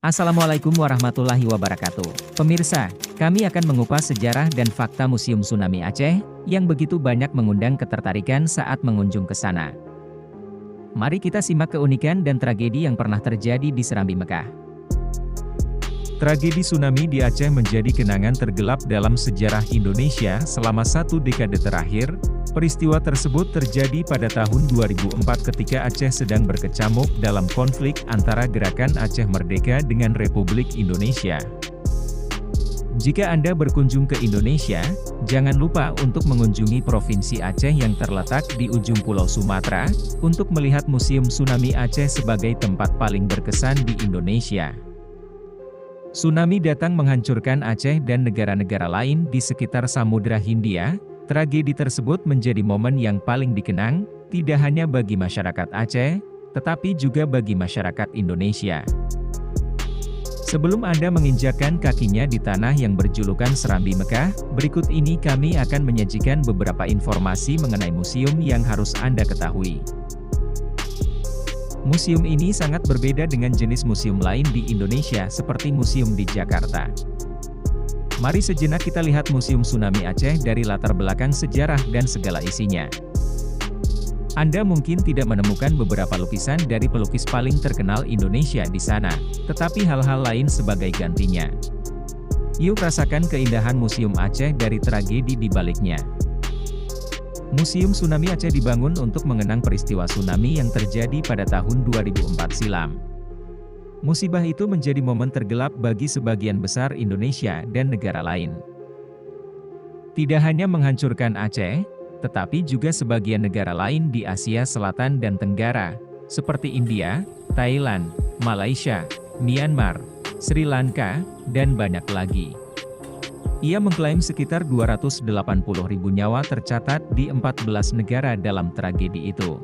Assalamualaikum warahmatullahi wabarakatuh. Pemirsa, kami akan mengupas sejarah dan fakta Museum Tsunami Aceh, yang begitu banyak mengundang ketertarikan saat mengunjung ke sana. Mari kita simak keunikan dan tragedi yang pernah terjadi di Serambi Mekah. Tragedi tsunami di Aceh menjadi kenangan tergelap dalam sejarah Indonesia selama satu dekade terakhir. Peristiwa tersebut terjadi pada tahun 2004 ketika Aceh sedang berkecamuk dalam konflik antara Gerakan Aceh Merdeka dengan Republik Indonesia. Jika Anda berkunjung ke Indonesia, jangan lupa untuk mengunjungi Provinsi Aceh yang terletak di ujung Pulau Sumatera, untuk melihat Museum Tsunami Aceh sebagai tempat paling berkesan di Indonesia. Tsunami datang menghancurkan Aceh dan negara-negara lain di sekitar Samudra Hindia. Tragedi tersebut menjadi momen yang paling dikenang, tidak hanya bagi masyarakat Aceh, tetapi juga bagi masyarakat Indonesia. Sebelum Anda menginjakkan kakinya di tanah yang berjulukan Serambi Mekah, berikut ini kami akan menyajikan beberapa informasi mengenai museum yang harus Anda ketahui. Museum ini sangat berbeda dengan jenis museum lain di Indonesia seperti museum di Jakarta. Mari sejenak kita lihat Museum Tsunami Aceh dari latar belakang sejarah dan segala isinya. Anda mungkin tidak menemukan beberapa lukisan dari pelukis paling terkenal Indonesia di sana, tetapi hal-hal lain sebagai gantinya. Yuk rasakan keindahan Museum Aceh dari tragedi di baliknya. Museum Tsunami Aceh dibangun untuk mengenang peristiwa tsunami yang terjadi pada tahun 2004 silam. Musibah itu menjadi momen tergelap bagi sebagian besar Indonesia dan negara lain. Tidak hanya menghancurkan Aceh, tetapi juga sebagian negara lain di Asia Selatan dan Tenggara, seperti India, Thailand, Malaysia, Myanmar, Sri Lanka, dan banyak lagi. Ia mengklaim sekitar 280.000 nyawa tercatat di 14 negara dalam tragedi itu.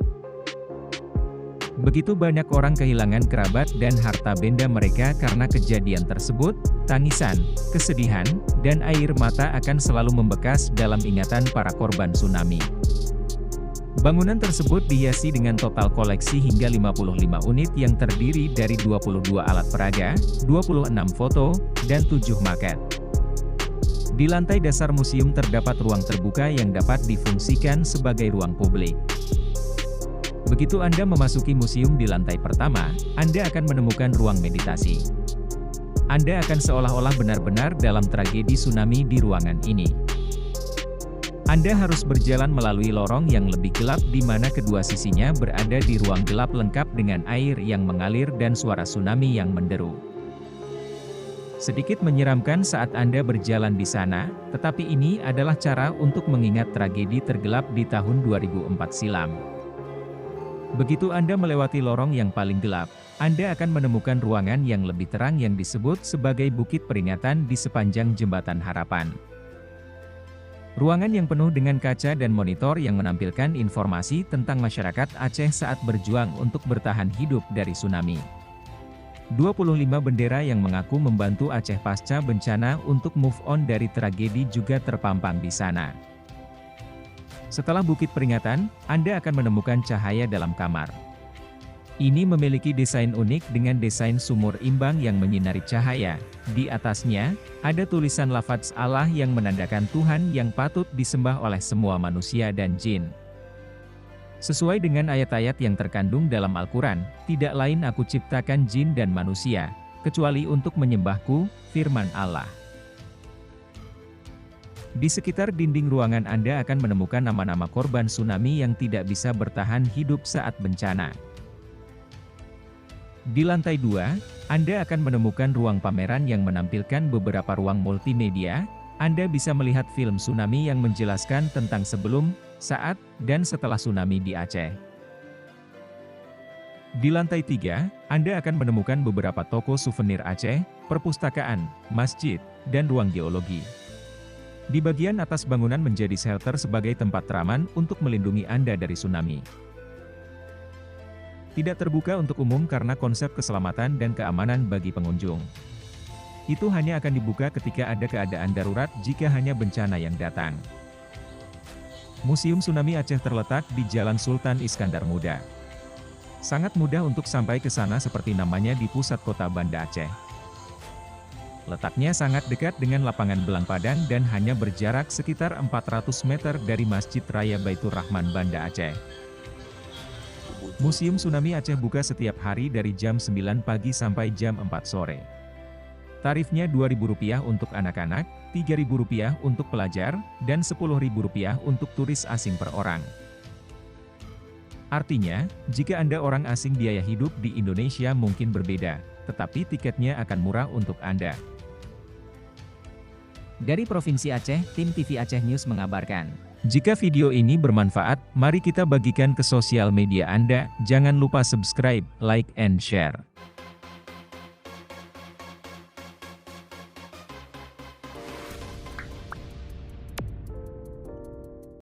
Begitu banyak orang kehilangan kerabat dan harta benda mereka karena kejadian tersebut, tangisan, kesedihan, dan air mata akan selalu membekas dalam ingatan para korban tsunami. Bangunan tersebut dihiasi dengan total koleksi hingga 55 unit yang terdiri dari 22 alat peraga, 26 foto, dan 7 maket. Di lantai dasar museum terdapat ruang terbuka yang dapat difungsikan sebagai ruang publik. Begitu Anda memasuki museum di lantai pertama, Anda akan menemukan ruang meditasi. Anda akan seolah-olah benar-benar dalam tragedi tsunami di ruangan ini. Anda harus berjalan melalui lorong yang lebih gelap di mana kedua sisinya berada di ruang gelap lengkap dengan air yang mengalir dan suara tsunami yang menderu. Sedikit menyeramkan saat Anda berjalan di sana, tetapi ini adalah cara untuk mengingat tragedi tergelap di tahun 2004 silam. Begitu Anda melewati lorong yang paling gelap, Anda akan menemukan ruangan yang lebih terang yang disebut sebagai Bukit Peringatan di sepanjang Jembatan Harapan. Ruangan yang penuh dengan kaca dan monitor yang menampilkan informasi tentang masyarakat Aceh saat berjuang untuk bertahan hidup dari tsunami. 25 bendera yang mengaku membantu Aceh pasca bencana untuk move on dari tragedi juga terpampang di sana. Setelah Bukit Peringatan, Anda akan menemukan cahaya dalam kamar. Ini memiliki desain unik dengan desain sumur imbang yang menyinari cahaya. Di atasnya, ada tulisan lafaz Allah yang menandakan Tuhan yang patut disembah oleh semua manusia dan jin. Sesuai dengan ayat-ayat yang terkandung dalam Al-Quran, tidak lain aku ciptakan jin dan manusia, kecuali untuk menyembahku, firman Allah. Di sekitar dinding ruangan Anda akan menemukan nama-nama korban tsunami yang tidak bisa bertahan hidup saat bencana. Di lantai 2, Anda akan menemukan ruang pameran yang menampilkan beberapa ruang multimedia. Anda bisa melihat film tsunami yang menjelaskan tentang sebelum, saat, dan setelah tsunami di Aceh. Di lantai 3, Anda akan menemukan beberapa toko souvenir Aceh, perpustakaan, masjid, dan ruang geologi. Di bagian atas bangunan menjadi shelter sebagai tempat teraman untuk melindungi Anda dari tsunami. Tidak terbuka untuk umum karena konsep keselamatan dan keamanan bagi pengunjung. Itu hanya akan dibuka ketika ada keadaan darurat jika hanya bencana yang datang. Museum Tsunami Aceh terletak di Jalan Sultan Iskandar Muda. Sangat mudah untuk sampai ke sana seperti namanya di pusat kota Banda Aceh. Letaknya sangat dekat dengan lapangan Belang Padang dan hanya berjarak sekitar 400 meter dari Masjid Raya Baitur Rahman Banda Aceh. Museum Tsunami Aceh buka setiap hari dari jam 9 pagi sampai jam 4 sore. Tarifnya Rp2.000 untuk anak-anak, Rp3.000 untuk pelajar, dan Rp10.000 untuk turis asing per orang. Artinya, jika Anda orang asing biaya hidup di Indonesia mungkin berbeda, tetapi tiketnya akan murah untuk Anda. Dari Provinsi Aceh, tim TV Aceh News mengabarkan. Jika video ini bermanfaat, mari kita bagikan ke sosial media Anda. Jangan lupa subscribe, like, and share.